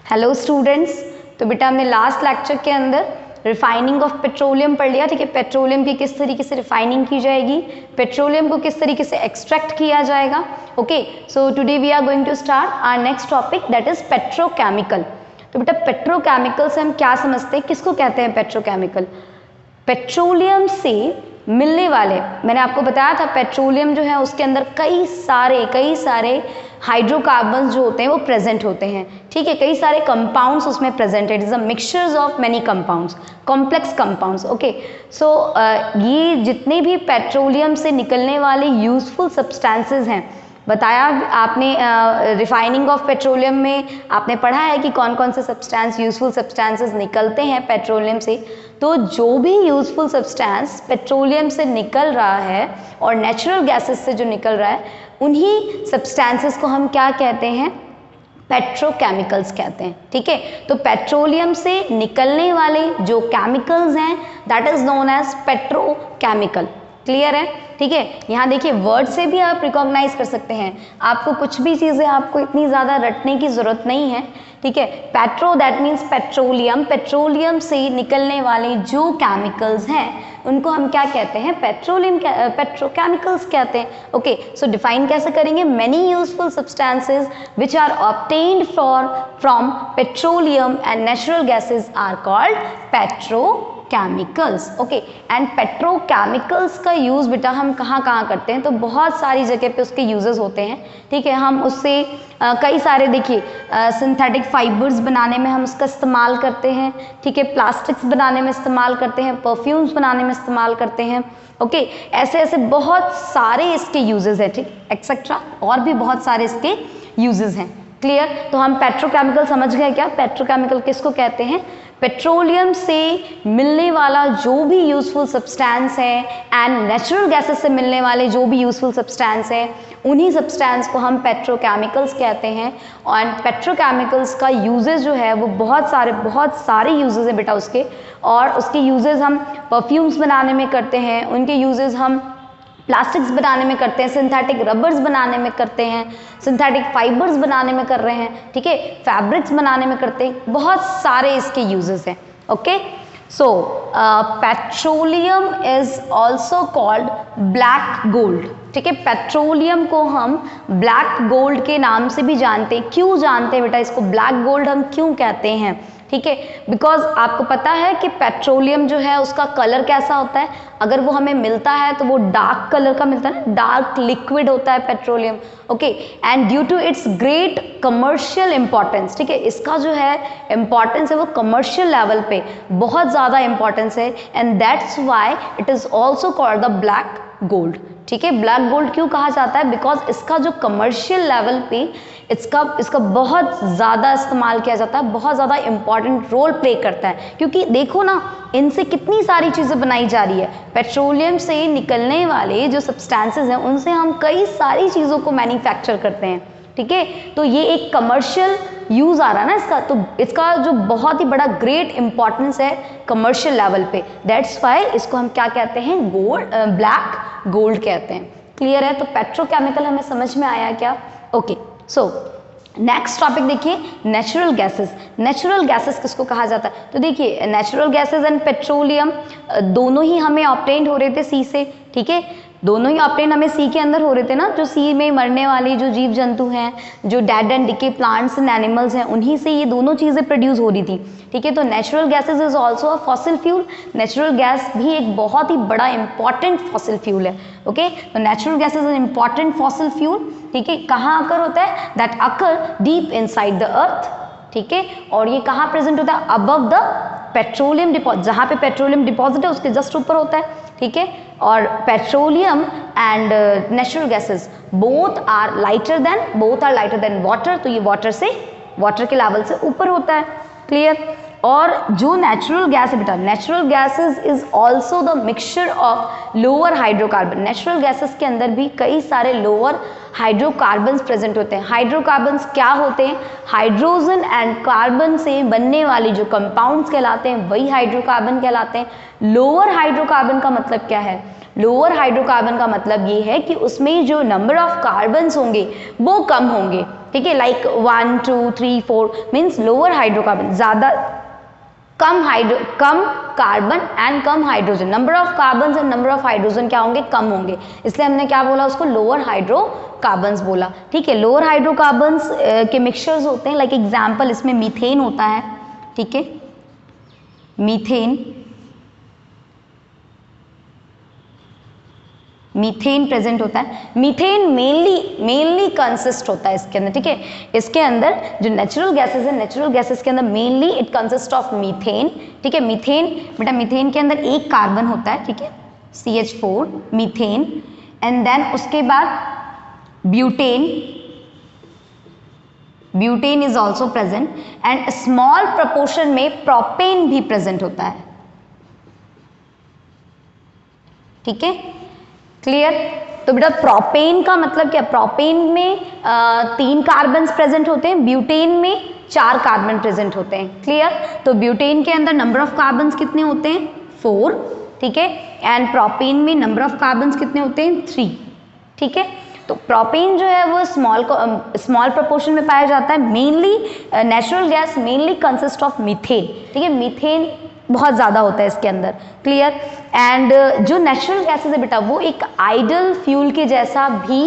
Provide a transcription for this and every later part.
Hello students, तो बेटा हमने लास्ट लेक्चर के अंदर रिफाइनिंग ऑफ पेट्रोलियम पढ़ लिया। ठीक है, पेट्रोलियम की किस तरीके से रिफाइनिंग की जाएगी, पेट्रोलियम को किस तरीके से एक्सट्रैक्ट किया जाएगा। Okay, so today we are going to start our next topic, that is petrochemical. तो बेटा पेट्रोकेमिकल से हम क्या समझते हैं, किसको कहते हैं पेट्रोकेमिकल? पेट्रोलियम से मिलने वाले, मैंने आपको बताया था पेट्रोलियम जो है उसके अंदर कई सारे हाइड्रोकार्बन्स जो होते हैं वो प्रेजेंट होते हैं। ठीक है, कई सारे कंपाउंड्स उसमें प्रेजेंट है, it is a mixtures of many compounds, complex compounds. Okay, so ये जितने भी पेट्रोलियम से निकलने वाले यूजफुल सब्सटेंसेस हैं, बताया आपने रिफाइनिंग ऑफ पेट्रोलियम में आपने पढ़ा है कि कौन कौन से सब्सटेंस यूजफुल सब्सटेंसेस निकलते हैं पेट्रोलियम से। तो जो भी यूजफुल सब्सटेंस पेट्रोलियम से निकल रहा है और नेचुरल गैसेस से जो निकल रहा है, उन्हीं सब्सटेंसेस को हम क्या कहते हैं? पेट्रोकेमिकल्स कहते हैं। ठीक है, तो पेट्रोलियम से निकलने वाले जो केमिकल्स हैं that is known as petrochemical. Clear है? ठीक है, यहाँ देखिए वर्ड से भी आप रिकॉग्नाइज कर सकते हैं, आपको कुछ भी चीज़ें आपको इतनी ज़्यादा रटने की ज़रूरत नहीं है। ठीक है, petro that means petroleum, petroleum से निकलने वाले जो केमिकल्स हैं उनको हम क्या कहते हैं? पेट्रोकेमिकल्स कहते हैं। ओके, सो डिफाइन कैसे करेंगे? Many useful substances which are obtained from petroleum and natural gases are called petrochemicals. Okay, and petrochemicals का यूज बेटा हम कहाँ कहाँ करते हैं? तो बहुत सारी जगह पे उसके यूजेस होते हैं। ठीक है, हम उससे कई सारे देखिए सिंथेटिक फाइबर्स बनाने में हम उसका इस्तेमाल करते हैं। ठीक है, प्लास्टिक्स बनाने में इस्तेमाल करते हैं, परफ्यूम्स बनाने में इस्तेमाल करते हैं। ओके, ऐसे ऐसे बहुत सारे इसके यूजेस हैं। ठीक, एक्सेट्रा और भी बहुत सारे इसके यूजेस हैं। क्लियर? तो हम पेट्रोकेमिकल समझ गए क्या? पेट्रोकेमिकल किसको कहते हैं? पेट्रोलियम से मिलने वाला जो भी यूजफुल सब्सटेंस है एंड नेचुरल गैसेस से मिलने वाले जो भी यूजफुल सब्सटेंस है, उन्हीं सब्सटेंस को हम पेट्रोकेमिकल्स कहते हैं। और पेट्रोकेमिकल्स का यूजेस जो है वो बहुत सारे यूजेस हैं बेटा उसके, और उसके यूजेस हम परफ्यूम्स बनाने में करते हैं, उनके यूजेस हम प्लास्टिक्स बनाने में करते हैं, सिंथेटिक रबर्स बनाने में करते हैं, सिंथेटिक फाइबर्स बनाने में कर रहे हैं। ठीक है, फैब्रिक्स बनाने में करते हैं, बहुत सारे इसके यूजेस हैं। Okay, so petroleum is also called black gold. ठीक है, पेट्रोलियम को हम ब्लैक गोल्ड के नाम से भी जानते हैं। क्यों जानते हैं बेटा इसको ब्लैक गोल्ड हम क्यों कहते हैं? ठीक है, बिकॉज आपको पता है कि पेट्रोलियम जो है उसका कलर कैसा होता है, अगर वो हमें मिलता है तो वो डार्क कलर का मिलता है ना, डार्क लिक्विड होता है petroleum. Okay, and due to its great commercial importance, ठीक है, इसका जो है इंपॉर्टेंस है वो कमर्शियल लेवल पे बहुत ज़्यादा इंपॉर्टेंस है, and that's why it is also called the black gold. ठीक है, ब्लैक गोल्ड क्यों कहा जाता है? बिकॉज इसका जो कमर्शियल लेवल पे इसका बहुत ज़्यादा इस्तेमाल किया जाता है, बहुत ज़्यादा इंपॉर्टेंट रोल प्ले करता है। क्योंकि देखो ना, इनसे कितनी सारी चीज़ें बनाई जा रही है। पेट्रोलियम से निकलने वाले जो सब्सटेंसेस हैं उनसे हम कई सारी चीज़ों को मैन्युफैक्चर करते हैं। ठीक है, तो ये एक कमर्शियल यूज़ आ रहा है ना इसका, तो इसका जो बहुत ही बड़ा ग्रेट इंपॉर्टेंस है कमर्शियल लेवल पे, दैट्स वाई इसको हम क्या कहते हैं? गोल्ड, ब्लैक गोल्ड कहते हैं। क्लियर है? तो पेट्रोकेमिकल हमें समझ में आया क्या? ओके, सो नेक्स्ट टॉपिक देखिए, नेचुरल गैसेस। नेचुरल गैसेस किसको कहा जाता है? तो देखिए नेचुरल गैसेस एंड पेट्रोलियम दोनों ही हमें ऑब्टेन्ड हो रहे थे सी से। ठीक है, दोनों ही ऑब्टेन हमें सी के अंदर हो रहे थे ना, जो सी में मरने वाले जो जीव जंतु हैं, जो dead and decay plants and animals हैं, उन्हीं से ये दोनों चीज़ें प्रोड्यूस हो रही थी। ठीक है, तो natural gases is also a fossil fuel. Natural gas भी एक बहुत ही बड़ा इंपॉर्टेंट फॉसिल फ्यूल है। ओके, तो natural gas is an important fossil fuel. ठीक है, कहाँ अकर होता है? That occur deep inside the earth. ठीक है, और ये कहाँ प्रेजेंट होता है? अबव द पेट्रोलियम डिपॉजिट, जहाँ पे पेट्रोलियम डिपॉजिट है उसके जस्ट ऊपर होता है। ठीक है, और petroleum and natural gases both are lighter than water, तो ये वाटर के लेवल से ऊपर होता है। क्लियर? और जो नेचुरल गैस है बेटा, natural gases is also the mixture of lower hydrocarbon. Natural gases के अंदर भी कई सारे लोअर हाइड्रोकार्बन्स प्रेजेंट होते हैं। हाइड्रोकार्बन्स क्या होते हैं? हाइड्रोजन एंड कार्बन से बनने वाली जो कंपाउंड्स कहलाते हैं वही हाइड्रोकार्बन कहलाते हैं। लोअर हाइड्रोकार्बन का मतलब क्या है? लोअर हाइड्रोकार्बन का मतलब ये है कि उसमें जो नंबर ऑफ कार्बन्स होंगे वो कम होंगे। ठीक है, लाइक 1 2 3 4 मीन्स लोअर हाइड्रोकार्बन, ज़्यादा कम कार्बन एंड कम hydrogen, number of carbon and number of hydrogen क्या होंगे, कम होंगे, इसलिए हमने क्या बोला उसको लोअर हाइड्रोकार्बन्स बोला। ठीक है, लोअर हाइड्रोकार्बन्स के मिक्सचर्स होते हैं, लाइक एग्जांपल इसमें मीथेन होता है। ठीक है, मीथेन प्रेजेंट होता है। मीथेन मेनली कंसिस्ट होता है इसके अंदर। ठीक है, इसके अंदर जो नेचुरल गैसेस है, नेचुरल गैसेस के अंदर mainly it consist of methane. ठीक है, मीथेन बेटा मीथेन के अंदर एक कार्बन होता है। ठीक है, CH4 मीथेन, एंड देन उसके बाद butane is also present, and small proportion में प्रोपेन भी प्रेजेंट होता है। ठीक है, क्लियर। तो बेटा प्रोपेन का मतलब क्या, प्रोपेन में 3 कार्बन प्रेजेंट होते हैं, ब्यूटेन में 4 कार्बन प्रेजेंट होते हैं। क्लियर। तो ब्यूटेन के अंदर नंबर ऑफ कार्बन कितने होते हैं, 4। ठीक है, एंड प्रोपेन में नंबर ऑफ कार्बन कितने होते हैं, 3। ठीक है, तो प्रोपेन जो है वो स्मॉल प्रोपोर्शन में पाया जाता है। Mainly natural gas mainly consist of methane. ठीक है, मीथेन बहुत ज़्यादा होता है इसके अंदर। क्लियर। एंड जो नेचुरल गैसेस है बेटा वो एक आइडल फ्यूल के जैसा भी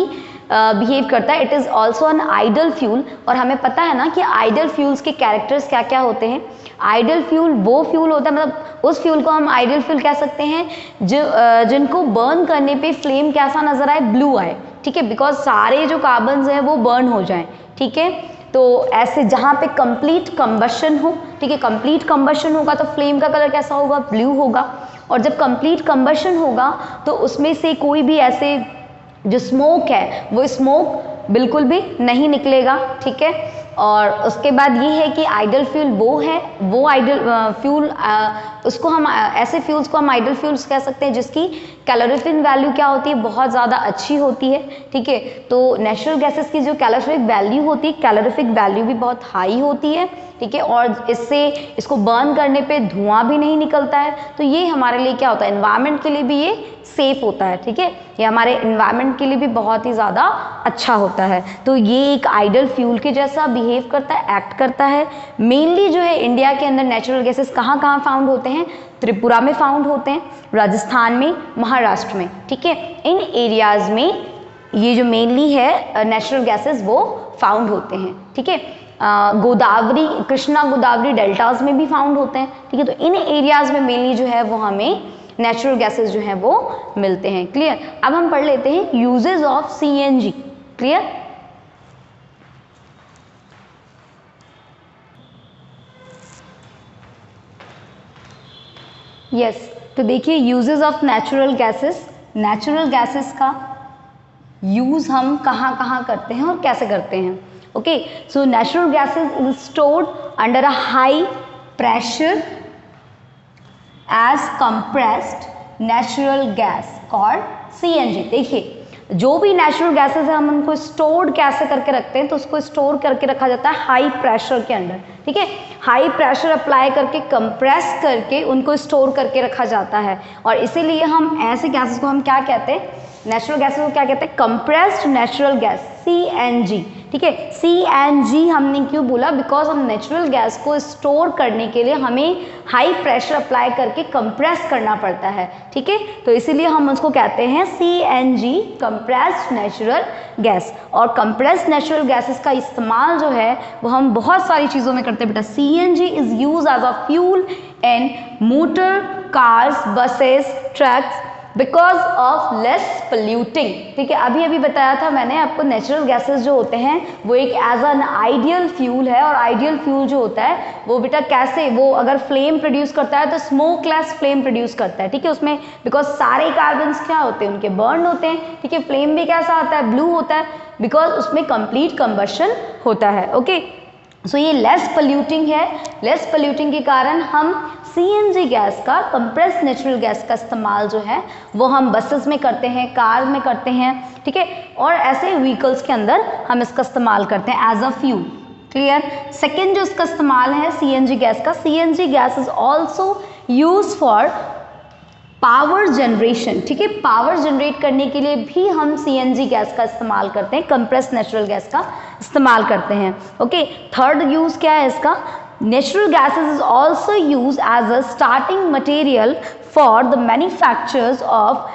बिहेव करता है। It is also an ideal fuel, और हमें पता है ना कि आइडल फ्यूल्स के कैरेक्टर्स क्या क्या होते हैं। आइडल फ्यूल वो फ्यूल होता है, मतलब उस फ्यूल को हम आइडल फ्यूल कह सकते हैं जिनको बर्न करने पे फ्लेम कैसा नजर आए, ब्लू आए। ठीक है, बिकॉज सारे जो कार्बन्स हैं वो बर्न हो जाएं। ठीक है, तो ऐसे जहाँ पे कंप्लीट कंबशन हो, ठीक है, कंप्लीट कंबशन होगा तो फ्लेम का कलर कैसा होगा, ब्लू होगा। और जब कंप्लीट कंबशन होगा तो उसमें से कोई भी ऐसे जो स्मोक है वो स्मोक बिल्कुल भी नहीं निकलेगा। ठीक है, और उसके बाद ये है कि आइडल फ्यूल वो आइडल फ्यूल उसको हम ऐसे फ्यूल्स को हम आइडल फ्यूल्स कह सकते हैं जिसकी कैलोरीफिक वैल्यू क्या होती है, बहुत ज़्यादा अच्छी होती है। ठीक है, तो नेचुरल गैसेस की जो कैलोरीफिक वैल्यू होती है, कैलोरीफिक वैल्यू भी बहुत हाई होती है। ठीक है, और इसको बर्न करने पे धुआं भी नहीं निकलता है, तो ये हमारे लिए क्या होता है, एनवायरनमेंट के लिए भी ये सेफ होता है। ठीक है, ये हमारे एनवायरनमेंट के लिए भी बहुत ही ज़्यादा अच्छा होता है। तो ये एक आइडल फ्यूल के जैसा बिहेव करता है, एक्ट करता है। मेनली जो है इंडिया के अंदर नेचुरल गैसेस कहाँ कहाँ फाउंड होते हैं, त्रिपुरा में फाउंड होते हैं, राजस्थान में, महाराष्ट्र में। ठीक है, इन एरियाज में ये जो मेनली है नेचुरल गैसेस वो फाउंड होते हैं। ठीक है, गोदावरी, कृष्णा गोदावरी डेल्टाज में भी फाउंड होते हैं। ठीक है, तो इन एरियाज में मेनली जो है वो हमें नेचुरल गैसेस जो है वो मिलते हैं। क्लियर। अब हम पढ़ लेते हैं uses of CNG। Clear. Yes, तो देखिए uses of natural gases. Natural gases का यूज हम कहाँ कहाँ करते हैं और कैसे करते हैं। Okay, so natural gases is stored under a high pressure as compressed natural gas called CNG। देखिए जो भी नेचुरल गैसेस है हम उनको स्टोर कैसे करके रखते हैं, तो उसको स्टोर करके रखा जाता है हाई प्रेशर के अंडर। ठीक है, हाई प्रेशर अप्लाई करके कंप्रेस करके उनको स्टोर करके रखा जाता है, और इसीलिए हम ऐसे गैसेस को हम क्या कहते हैं, नेचुरल गैसेस को क्या कहते हैं, कंप्रेस्ड नेचुरल गैस, CNG। ठीक है, CNG हमने क्यों बोला, बिकॉज हम नेचुरल गैस को स्टोर करने के लिए हमें हाई प्रेशर अप्लाई करके कंप्रेस करना पड़ता है। ठीक है, तो इसीलिए हम उसको कहते हैं CNG, कंप्रेस्ड नेचुरल गैस। और कंप्रेस्ड नेचुरल गैसेस का इस्तेमाल जो है वो हम बहुत सारी चीज़ों में करते हैं बेटा। CNG is use as a fuel in motor, cars, buses, trucks because of less polluting. ठीक है, अभी अभी बताया था मैंने आपको, नेचुरल गैसेस जो होते हैं वो एक एज एन आइडियल फ्यूल है, और आइडियल फ्यूल जो होता है वो बेटा कैसे, वो अगर फ्लेम प्रोड्यूस करता है तो स्मोकलेस फ्लेम प्रोड्यूस करता है। ठीक है, उसमें बिकॉज सारे कार्बन्स क्या होते हैं, उनके बर्न होते हैं। ठीक है, फ्लेम भी कैसा आता है, ब्लू होता है, बिकॉज उसमें कंप्लीट कंबशन होता है। ओके, सो ये लेस पोल्यूटिंग है। लेस पोल्यूटिंग के कारण हम CNG गैस का, कंप्रेस्ड नेचुरल गैस का इस्तेमाल जो है वो हम बसेस में करते हैं, कार में करते हैं। ठीक है, और ऐसे व्हीकल्स के अंदर हम इसका इस्तेमाल करते हैं as a fuel. Clear. Second जो इसका इस्तेमाल है CNG गैस का, CNG gas is also use for power generation, ठीक है, पावर जनरेट करने के लिए भी हम सीएनजी गैस का इस्तेमाल करते हैं, कंप्रेस्ड नेचुरल गैस का इस्तेमाल करते हैं। ओके, थर्ड यूज क्या है इसका, natural gases is also use as a starting material for the manufactures of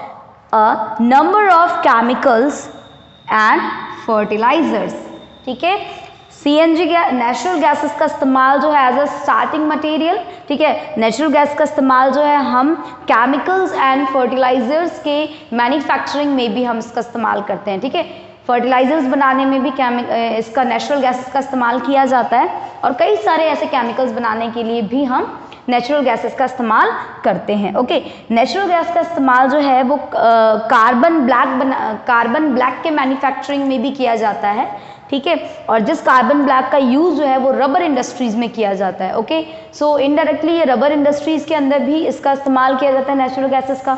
a number of chemicals and fertilisers, ठीक है। सीएनजी नेचुरल गैसेस का इस्तेमाल जो है एज अ स्टार्टिंग मटेरियल, ठीक है, नेचुरल गैस का इस्तेमाल जो है हम केमिकल्स एंड फर्टिलाइजर्स के मैन्युफैक्चरिंग में भी हम इसका इस्तेमाल करते हैं, ठीक है। फर्टिलाइजर्स बनाने में भी इसका नेचुरल गैसेस का इस्तेमाल किया जाता है और कई सारे ऐसे केमिकल्स बनाने के लिए भी हम नेचुरल गैसेस का इस्तेमाल करते हैं। ओके, नेचुरल गैस का इस्तेमाल जो है वो कार्बन ब्लैक के मैन्युफैक्चरिंग में भी किया जाता है, ठीक है, और जिस कार्बन ब्लैक का यूज जो है वो रबर इंडस्ट्रीज में किया जाता है। ओके, सो इनडायरेक्टली ये रबर इंडस्ट्रीज के अंदर भी इसका इस्तेमाल किया जाता है नेचुरल गैसेस का।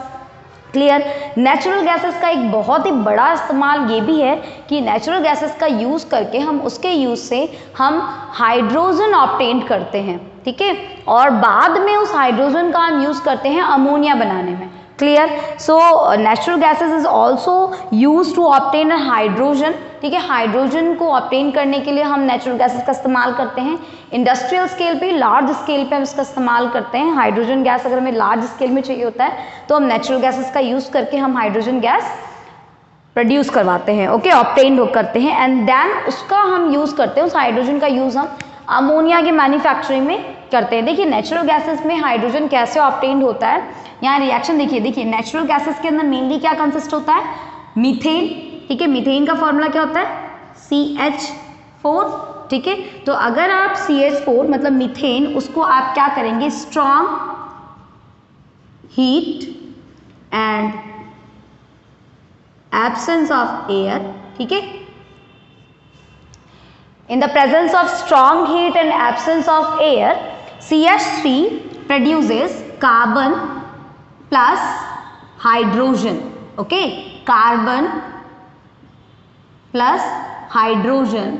क्लियर। नेचुरल गैसेस का एक बहुत ही बड़ा इस्तेमाल ये भी है कि नेचुरल गैसेस का यूज़ करके हम उसके यूज़ से हम हाइड्रोजन ऑब्टेन करते हैं, ठीक है, और बाद में उस हाइड्रोजन का हम यूज़ करते हैं अमोनिया बनाने में। Clear. So natural gases is also use to obtain hydrogen, ठीक है, हाइड्रोजन को ऑब्टेन करने के लिए हम नेचुरल गैसेस का इस्तेमाल करते हैं। इंडस्ट्रियल स्केल पे, लार्ज स्केल पे हम इसका इस्तेमाल करते हैं। हाइड्रोजन गैस अगर हमें लार्ज स्केल में चाहिए होता है तो हम नेचुरल गैसेस का यूज़ करके हम हाइड्रोजन गैस प्रोड्यूस करवाते हैं, ओके, ऑब्टेन करते हैं एंड देन उसका हम यूज़ करते हैं, उस हाइड्रोजन का यूज़ हम अमोनिया के मैन्युफैक्चरिंग में करते हैं। देखिए नेचुरल गैसेस में हाइड्रोजन कैसे ऑब्टेन होता है, यहाँ रिएक्शन देखिए नेचुरल गैसेस के अंदर मेनली क्या कंसिस्ट होता है, मीथेन, ठीक है, मीथेन का फॉर्मूला क्या होता है CH4, ठीक है। तो अगर आप CH4 मतलब मीथेन, उसको आप क्या करेंगे, strong heat and absence of air, ठीक है, in the presence of strong heat and absence of air, CH3 produces carbon plus hydrogen, okay, carbon plus hydrogen,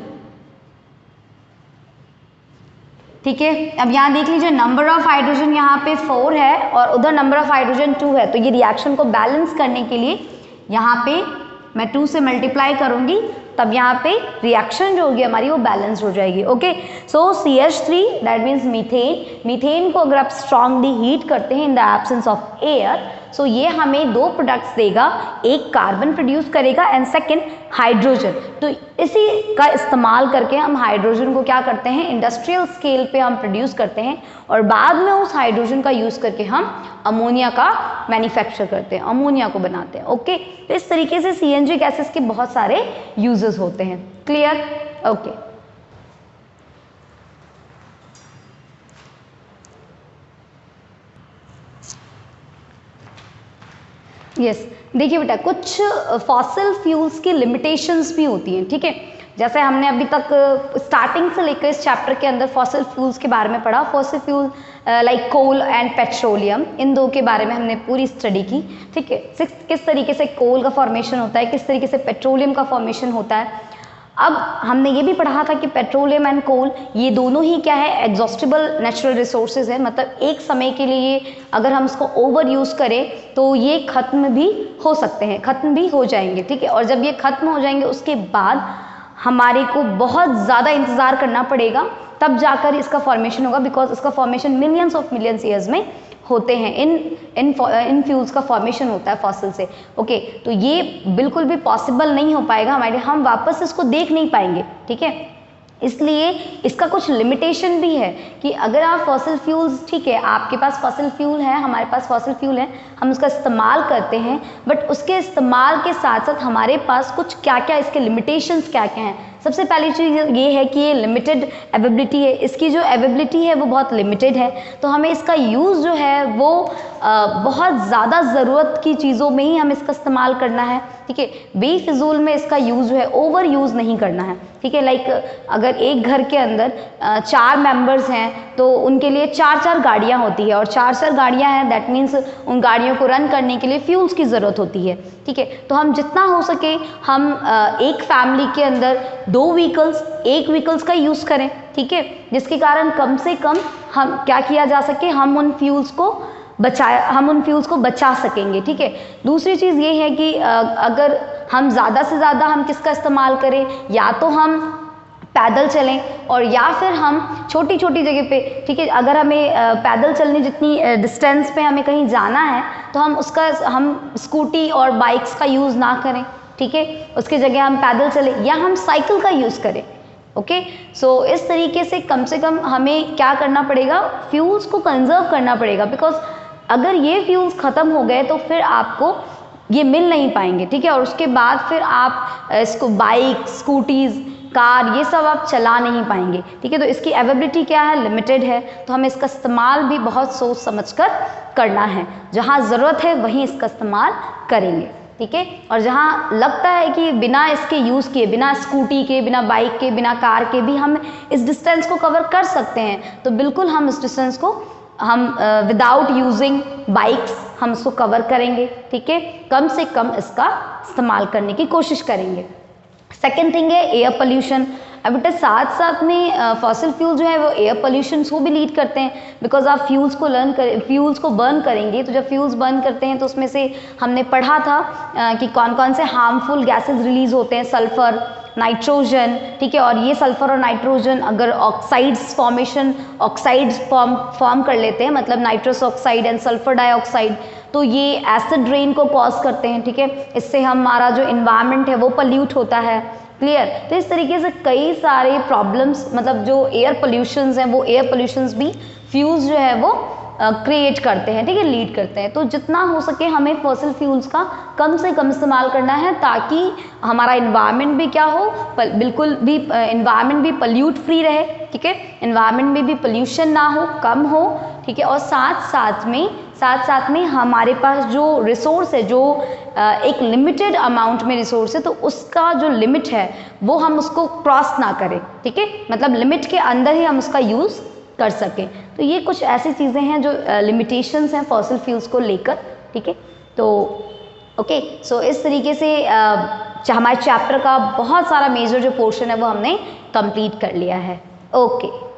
ठीक है। अब यहाँ देख लीजिए नंबर ऑफ हाइड्रोजन यहाँ पे 4 है और उधर नंबर ऑफ हाइड्रोजन 2 है, तो ये रिएक्शन को बैलेंस करने के लिए यहाँ पे मैं 2 से मल्टीप्लाई करूंगी, तब यहाँ पे रिएक्शन जो होगी हमारी वो बैलेंस हो जाएगी। Okay, so CH3 that means methane, methane को अगर आप स्ट्रांगली हीट करते हैं in the absence of air, so ये हमें 2 प्रोडक्ट्स देगा, एक कार्बन प्रोड्यूस करेगा एंड सेकंड हाइड्रोजन। तो इसी का इस्तेमाल करके हम हाइड्रोजन को क्या करते हैं, इंडस्ट्रियल स्केल पे हम प्रोड्यूस करते हैं और बाद में उस हाइड्रोजन का यूज़ करके हम अमोनिया का मैन्युफैक्चर करते हैं, अमोनिया को बनाते हैं। ओके, तो इस तरीके से CNG गैसेस के बहुत सारे यूजेस होते हैं। क्लियर। ओके, यस, देखिए बेटा कुछ फॉसिल फ्यूल्स की लिमिटेशंस भी होती हैं, ठीक है। जैसे हमने अभी तक स्टार्टिंग से लेकर इस चैप्टर के अंदर फॉसिल फ्यूल्स के बारे में पढ़ा, fossil fuel like coal and petroleum, इन दो के बारे में हमने पूरी स्टडी की, ठीक है। किस तरीके से कोल का फॉर्मेशन होता है, किस तरीके से पेट्रोलियम का फॉर्मेशन होता है। अब हमने ये भी पढ़ा था कि पेट्रोलियम एंड कोल ये दोनों ही क्या है, एग्जॉस्टिबल नेचुरल रिसोर्सेज है, मतलब एक समय के लिए अगर हम इसको ओवर यूज़ करें तो ये ख़त्म भी हो सकते हैं, ख़त्म भी हो जाएंगे, ठीक है। और जब ये ख़त्म हो जाएंगे उसके बाद हमारे को बहुत ज़्यादा इंतज़ार करना पड़ेगा, तब जाकर इसका फॉर्मेशन होगा, बिकॉज इसका formation millions of millions years में होते हैं, इन फ्यूल्स का फॉर्मेशन होता है फॉसिल से। ओके, तो ये बिल्कुल भी पॉसिबल नहीं हो पाएगा हमारे, हम वापस इसको देख नहीं पाएंगे, ठीक है। इसलिए इसका कुछ लिमिटेशन भी है कि अगर आप फॉसिल फ्यूल्स, ठीक है, आपके पास फॉसिल फ्यूल है, हमारे पास फॉसिल फ्यूल है, हम उसका इस्तेमाल करते हैं, बट उसके इस्तेमाल के साथ साथ हमारे पास कुछ क्या क्या इसके लिमिटेशंस क्या क्या हैं। सबसे पहली चीज़ ये है कि ये लिमिटेड अवेबिलिटी है, इसकी जो अवेबिलिटी है वो बहुत लिमिटेड है, तो हमें इसका यूज़ जो है वो बहुत ज़्यादा ज़रूरत की चीज़ों में ही हमें इसका इस्तेमाल करना है, ठीक है। बेफिजूल में इसका यूज़ जो है ओवर यूज़ नहीं करना है, ठीक है। लाइक अगर एक घर के अंदर 4 मेंबर्स हैं तो उनके लिए 4-4 गाड़ियाँ होती है और 4-4 गाड़ियाँ हैं, दैट मीन्स उन गाड़ियों को रन करने के लिए फ्यूल्स की ज़रूरत होती है, ठीक है। तो हम जितना हो सके हम एक फैमिली के अंदर 2 व्हीकल्स, एक व्हीकल्स का यूज़ करें, ठीक है, जिसके कारण कम से कम हम क्या किया जा सके, हम उन फ्यूल्स को हम उन फ्यूल्स को बचा सकेंगे, ठीक है। दूसरी चीज़ ये है कि अगर हम ज़्यादा से ज़्यादा हम किसका इस्तेमाल करें, या तो हम पैदल चलें और या फिर हम छोटी छोटी जगह पे, ठीक है, अगर हमें पैदल चलने जितनी डिस्टेंस पे हमें कहीं जाना है तो हम स्कूटी और बाइक्स का यूज़ ना करें, ठीक है। उसकी जगह हम पैदल चलें या हम साइकिल का यूज़ करें, ओके। सो इस तरीके से कम हमें क्या करना पड़ेगा, फ्यूल्स को कंजर्व करना पड़ेगा, बिकॉज अगर ये फ्यूल्स ख़त्म हो गए तो फिर आपको ये मिल नहीं पाएंगे, ठीक है। और उसके बाद फिर आप इसको बाइक, स्कूटीज़, कार, ये सब आप चला नहीं पाएंगे, ठीक है। तो इसकी अवेलेबिलिटी क्या है, लिमिटेड है, तो हमें इसका इस्तेमाल भी बहुत सोच समझकर करना है। जहाँ ज़रूरत है वहीं इसका इस्तेमाल करेंगे, ठीक है। और जहाँ लगता है कि बिना इसके यूज़ किए, बिना स्कूटी के, बिना बाइक के, बिना कार के भी हम इस डिस्टेंस को कवर कर सकते हैं, तो बिल्कुल हम इस डिस्टेंस को हम विदाउट यूजिंग बाइक्स हम इसको कवर करेंगे, ठीक है। कम से कम इसका इस्तेमाल करने की कोशिश करेंगे। सेकेंड थिंग है एयर पोल्यूशन। अब बेटा साथ साथ में फॉसिल फ्यूल जो है वो एयर पोल्यूशन को भी लीड करते हैं, बिकॉज आप फ्यूल्स को बर्न करेंगे, तो जब फ्यूल्स बर्न करते हैं तो उसमें से हमने पढ़ा था कि कौन कौन से हार्मफुल गैसेस रिलीज होते हैं, सल्फर, नाइट्रोजन, ठीक है। और ये सल्फर और नाइट्रोजन अगर ऑक्साइड्स फॉर्म कर लेते हैं, मतलब nitrous oxide and sulphur dioxide, तो ये एसिड रेन को कॉज करते हैं, ठीक है। इससे हमारा जो इन्वायरमेंट है वो पल्यूट होता है, क्लियर। तो इस तरीके से कई सारे प्रॉब्लम्स, मतलब जो एयर पोल्यूशंस हैं वो एयर पोल्यूशंस भी फ्यूल्स जो है वो क्रिएट करते हैं, ठीक है, लीड करते हैं। तो जितना हो सके हमें फॉसिल फ्यूल्स का कम से कम इस्तेमाल करना है, ताकि हमारा इन्वायरमेंट भी क्या हो, बिल्कुल भी इन्वायरमेंट भी पल्यूट फ्री रहे, ठीक है, इन्वायरमेंट में भी पोल्यूशन ना हो, कम हो, ठीक है। और साथ साथ में हमारे पास जो रिसोर्स है, जो एक लिमिटेड अमाउंट में रिसोर्स है, तो उसका जो लिमिट है वो हम उसको क्रॉस ना करें, ठीक है, मतलब लिमिट के अंदर ही हम उसका यूज़ कर सकें। तो ये कुछ ऐसी चीज़ें हैं जो लिमिटेशंस हैं फॉसिल फ्यूल्स को लेकर, ठीक है। तो ओके, सो इस तरीके से हमारे चैप्टर का बहुत सारा मेजर जो पोर्शन है वो हमने कंप्लीट कर लिया है। ओके।